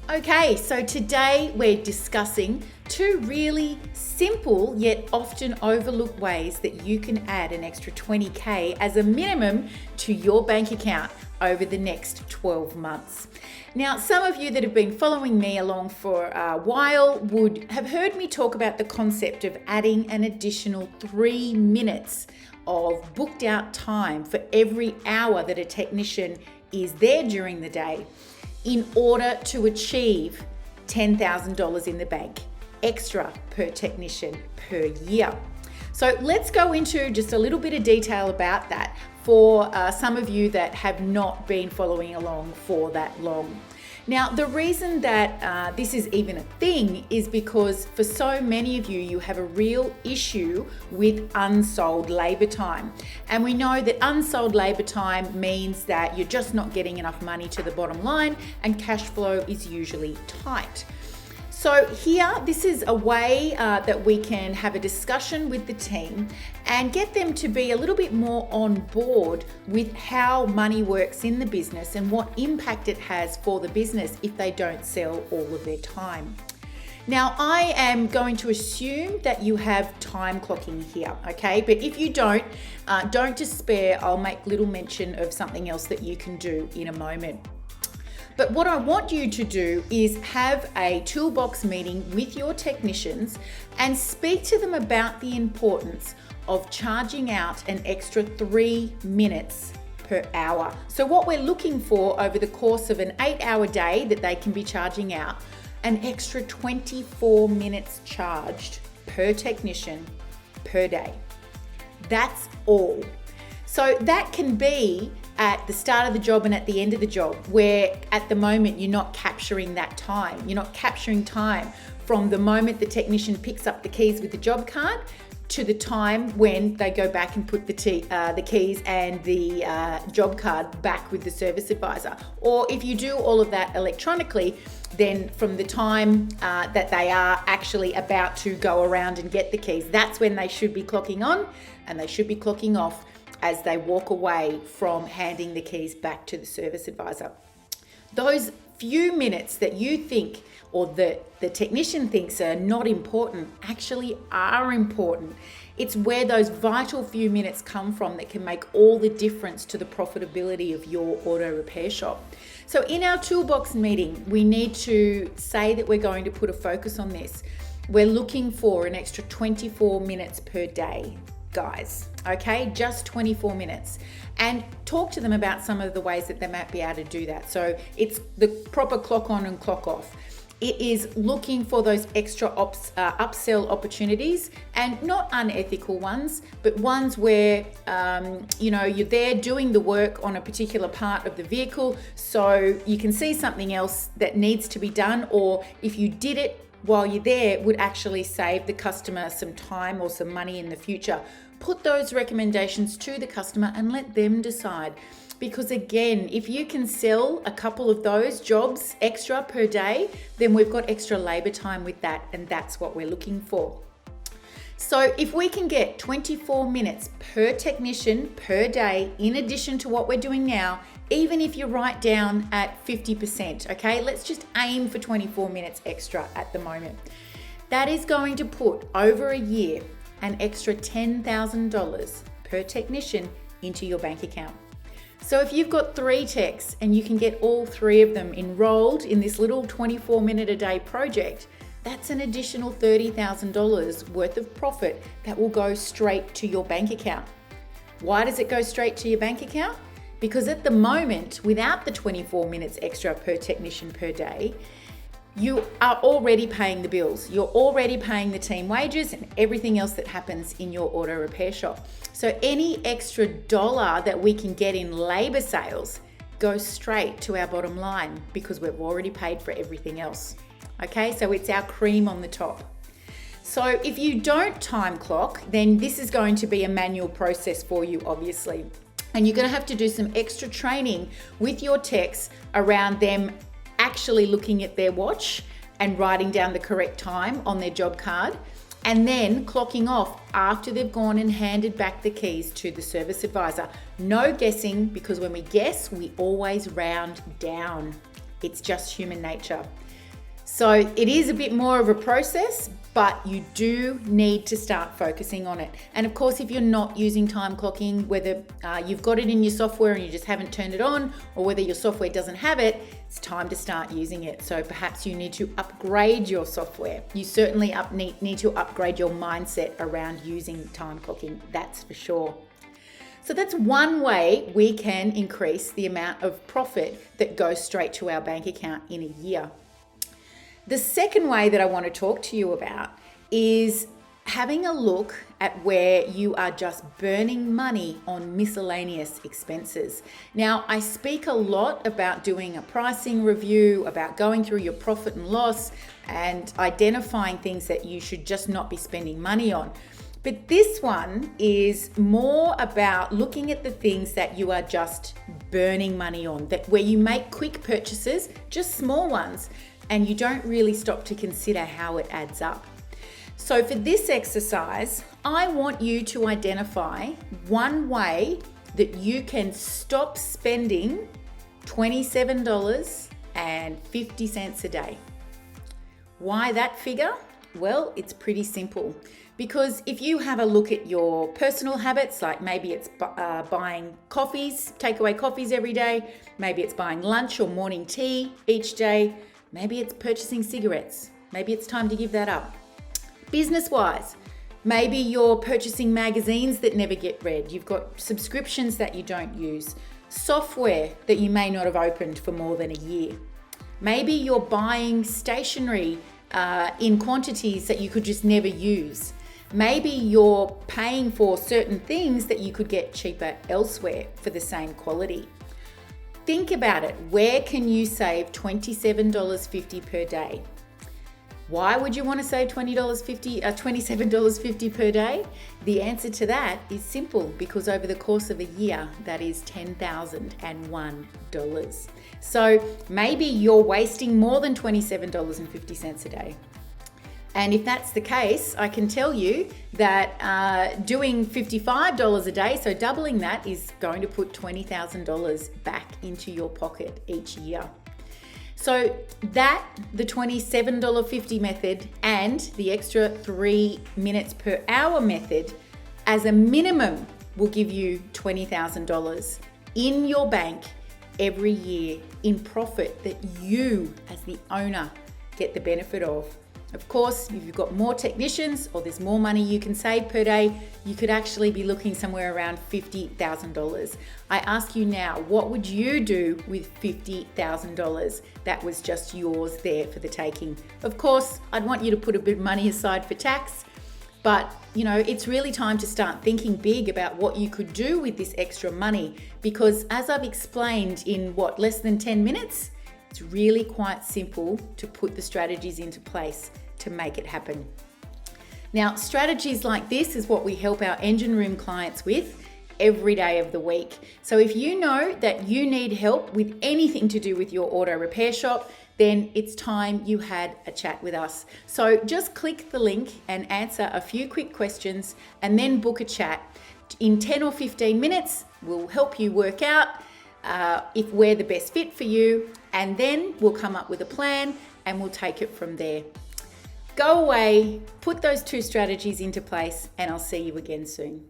Okay, so today we're discussing two really simple yet often overlooked ways that you can add an extra 20K as a minimum to your bank account over the next 12 months. Now, some of you that have been following me along for a while would have heard me talk about the concept of adding an additional 3 minutes of booked out time for every hour that a technician is there during the day, in order to achieve $10,000 in the bank extra per technician per year. So let's go into just a little bit of detail about that for some of you that have not been following along for that long. Now, the reason that this is even a thing is because for so many of you, you have a real issue with unsold labor time. And we know that unsold labor time means that you're just not getting enough money to the bottom line and cash flow is usually tight. So here, this is a way that we can have a discussion with the team and get them to be a little bit more on board with how money works in the business and what impact it has for the business if they don't sell all of their time. Now, I am going to assume that you have time clocking here, okay? But if you don't despair. I'll make little mention of something else that you can do in a moment. But what I want you to do is have a toolbox meeting with your technicians and speak to them about the importance of charging out an extra 3 minutes per hour. So what we're looking for over the course of an 8-hour day that they can be charging out, an extra 24 minutes charged per technician per day. That's all. So that can be at the start of the job and at the end of the job, where at the moment you're not capturing that time. You're not capturing time from the moment the technician picks up the keys with the job card to the time when they go back and put the keys and the job card back with the service advisor. Or if you do all of that electronically, then from the time that they are actually about to go around and get the keys, that's when they should be clocking on and they should be clocking off as they walk away from handing the keys back to the service advisor. Those few minutes that you think or the technician thinks are not important actually are important. It's where those vital few minutes come from that can make all the difference to the profitability of your auto repair shop. So in our toolbox meeting, we need to say that we're going to put a focus on this. We're looking for an extra 24 minutes per day, guys. Okay, just 24 minutes, and talk to them about some of the ways that they might be able to do that. So it's the proper clock on and clock off. It is looking for those extra upsell opportunities, and not unethical ones, but ones where you're there doing the work on a particular part of the vehicle, so you can see something else that needs to be done, or if you did it while you're there, would actually save the customer some time or some money in the future. Put those recommendations to the customer and let them decide. Because again, if you can sell a couple of those jobs extra per day, then we've got extra labor time with that, and that's what we're looking for. So if we can get 24 minutes per technician per day, in addition to what we're doing now, even if you're right down at 50%, okay, let's just aim for 24 minutes extra at the moment. That is going to put over a year an extra $10,000 per technician into your bank account. So if you've got 3 techs and you can get all 3 of them enrolled in this little 24-minute a day project, that's an additional $30,000 worth of profit that will go straight to your bank account. Why does it go straight to your bank account? Because at the moment, without the 24 minutes extra per technician per day, you are already paying the bills. You're already paying the team wages and everything else that happens in your auto repair shop. So any extra dollar that we can get in labor sales goes straight to our bottom line because we've already paid for everything else. Okay, so it's our cream on the top. So if you don't time clock, then this is going to be a manual process for you, obviously. And you're going to have to do some extra training with your techs around them actually looking at their watch and writing down the correct time on their job card, and then clocking off after they've gone and handed back the keys to the service advisor. No guessing, because when we guess, we always round down. It's just human nature. So it is a bit more of a process, but you do need to start focusing on it. And of course, if you're not using time clocking, whether you've got it in your software and you just haven't turned it on, or whether your software doesn't have it, it's time to start using it. So perhaps you need to upgrade your software. You certainly need to upgrade your mindset around using time clocking, that's for sure. So that's one way we can increase the amount of profit that goes straight to our bank account in a year. The second way that I want to talk to you about is having a look at where you are just burning money on miscellaneous expenses. Now, I speak a lot about doing a pricing review, about going through your profit and loss and identifying things that you should just not be spending money on. But this one is more about looking at the things that you are just burning money on, that where you make quick purchases, just small ones, and you don't really stop to consider how it adds up. So for this exercise, I want you to identify one way that you can stop spending $27.50 a day. Why that figure? Well, it's pretty simple. Because if you have a look at your personal habits, like maybe it's buying coffees, takeaway coffees every day, maybe it's buying lunch or morning tea each day, maybe it's purchasing cigarettes, maybe it's time to give that up. Business-wise, maybe you're purchasing magazines that never get read, you've got subscriptions that you don't use, software that you may not have opened for more than a year. Maybe you're buying stationery in quantities that you could just never use. Maybe you're paying for certain things that you could get cheaper elsewhere for the same quality. Think about it. Where can you save $27.50 per day? Why would you want to save $27.50 per day? The answer to that is simple, because over the course of a year, that is $10,001. So maybe you're wasting more than $27.50 a day. And if that's the case, I can tell you that doing $55 a day, so doubling that, is going to put $20,000 back into your pocket each year. So that, the $27.50 method and the extra 3 minutes per hour method, as a minimum, will give you $20,000 in your bank every year in profit that you, as the owner, get the benefit of. Of course, if you've got more technicians or there's more money you can save per day, you could actually be looking somewhere around $50,000. I ask you now, what would you do with $50,000 that was just yours there for the taking? Of course, I'd want you to put a bit of money aside for tax, but it's really time to start thinking big about what you could do with this extra money, because as I've explained in less than 10 minutes, it's really quite simple to put the strategies into place to make it happen. Now, strategies like this is what we help our engine room clients with every day of the week. So if you know that you need help with anything to do with your auto repair shop, then it's time you had a chat with us. So just click the link and answer a few quick questions and then book a chat. In 10 or 15 minutes, we'll help you work out if we're the best fit for you, and then we'll come up with a plan and we'll take it from there. Go away, put those 2 strategies into place, and I'll see you again soon.